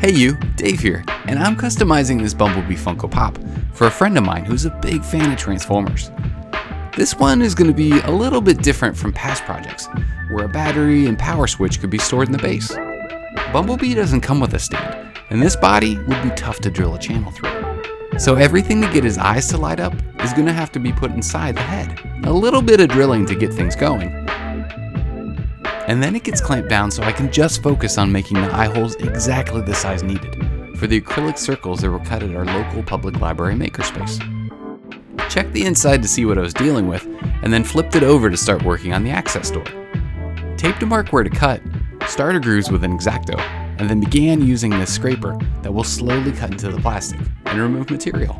Hey you, Dave here, and I'm customizing this Bumblebee Funko Pop for a friend of mine who's a big fan of Transformers. This one is going to be a little bit different from past projects, where a battery and power switch could be stored in the base. Bumblebee doesn't come with a stand, and this body would be tough to drill a channel through. So everything to get his eyes to light up is going to have to be put inside the head. A little bit of drilling to get things going. And then it gets clamped down so I can just focus on making the eye holes exactly the size needed for the acrylic circles that were cut at our local public library makerspace. Checked the inside to see what I was dealing with, and then flipped it over to start working on the access door. Taped to mark where to cut, starter grooves with an X-Acto, and then began using this scraper that will slowly cut into the plastic and remove material.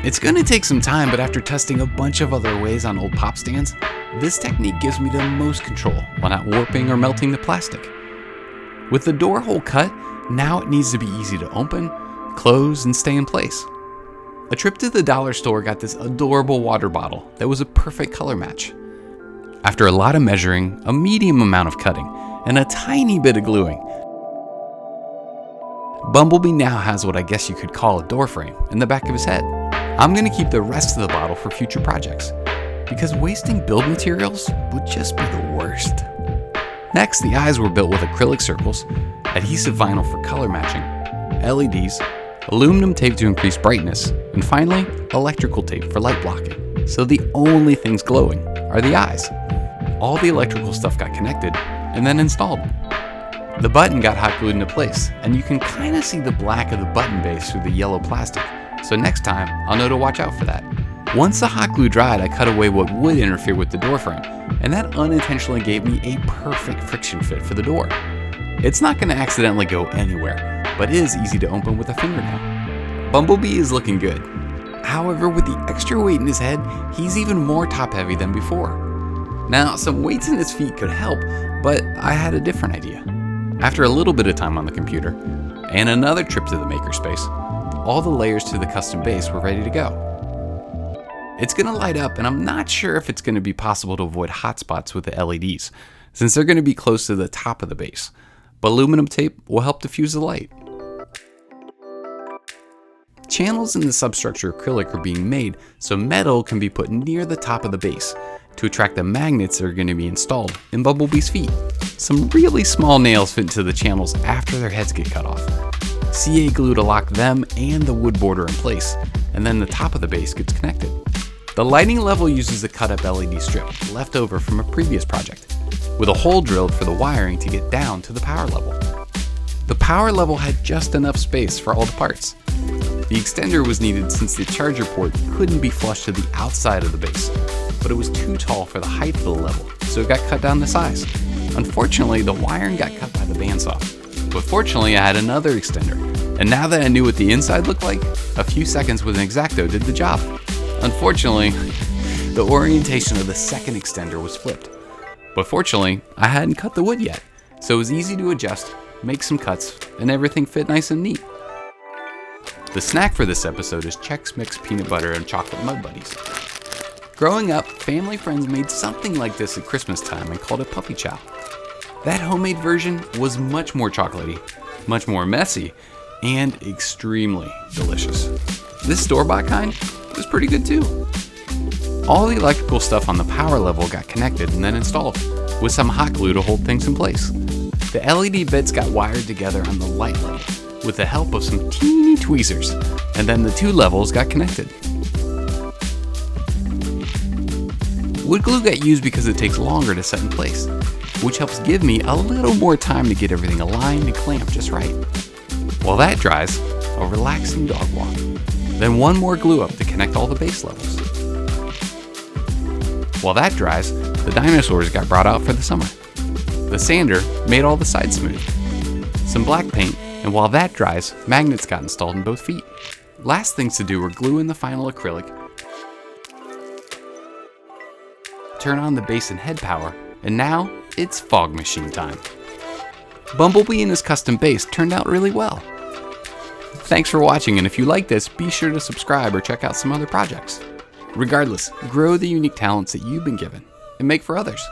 It's going to take some time, but after testing a bunch of other ways on old pop stands, this technique gives me the most control while not warping or melting the plastic. With the door hole cut, now it needs to be easy to open, close, and stay in place. A trip to the dollar store got this adorable water bottle that was a perfect color match. After a lot of measuring, a medium amount of cutting, and a tiny bit of gluing, Bumblebee now has what I guess you could call a door frame in the back of his head. I'm going to keep the rest of the bottle for future projects, because wasting build materials would just be the worst. Next, the eyes were built with acrylic circles, adhesive vinyl for color matching, LEDs, aluminum tape to increase brightness, and finally, electrical tape for light blocking. So the only things glowing are the eyes. All the electrical stuff got connected and then installed. The button got hot glued into place, and you can kind of see the black of the button base through the yellow plastic. So next time, I'll know to watch out for that. Once the hot glue dried, I cut away what would interfere with the door frame, and that unintentionally gave me a perfect friction fit for the door. It's not going to accidentally go anywhere, but is easy to open with a fingernail. Bumblebee is looking good. However, with the extra weight in his head, he's even more top heavy than before. Now, some weights in his feet could help, but I had a different idea. After a little bit of time on the computer, and another trip to the makerspace, all the layers to the custom base were ready to go. It's going to light up, and I'm not sure if it's going to be possible to avoid hotspots with the LEDs, since they're going to be close to the top of the base, but aluminum tape will help diffuse the light. Channels in the substructure acrylic are being made so metal can be put near the top of the base to attract the magnets that are going to be installed in Bumblebee's feet. Some really small nails fit into the channels after their heads get cut off. CA glue to lock them and the wood border in place, and then the top of the base gets connected. The lighting level uses a cut-up LED strip left over from a previous project, with a hole drilled for the wiring to get down to the power level. The power level had just enough space for all the parts. The extender was needed since the charger port couldn't be flush to the outside of the base, but it was too tall for the height of the level, so it got cut down to size. Unfortunately, the wiring got cut by the bandsaw, but fortunately I had another extender, and now that I knew what the inside looked like, a few seconds with an X-Acto did the job. Unfortunately, the orientation of the second extender was flipped, but fortunately I hadn't cut the wood yet, so it was easy to adjust, make some cuts, and everything fit nice and neat. The snack for this episode is Chex Mix Peanut Butter and Chocolate Mud Buddies. Growing up, family friends made something like this at Christmas time and called it Puppy Chow. That homemade version was much more chocolatey, much more messy, and extremely delicious. This store-bought kind was pretty good too. All the electrical stuff on the power level got connected and then installed, with some hot glue to hold things in place. The LED bits got wired together on the light level, with the help of some teeny tweezers, and then the two levels got connected. Wood glue got used because it takes longer to set in place, which helps give me a little more time to get everything aligned and clamped just right. While that dries, a relaxing dog walk. Then one more glue up to connect all the base levels. While that dries, the dinosaurs got brought out for the summer. The sander made all the sides smooth. Some black paint, and while that dries, magnets got installed in both feet. Last things to do were glue in the final acrylic, turn on the base and head power, and now it's fog machine time. Bumblebee and his custom base turned out really well. Thanks for watching, and if you like this, be sure to subscribe or check out some other projects. Regardless, grow the unique talents that you've been given and make for others.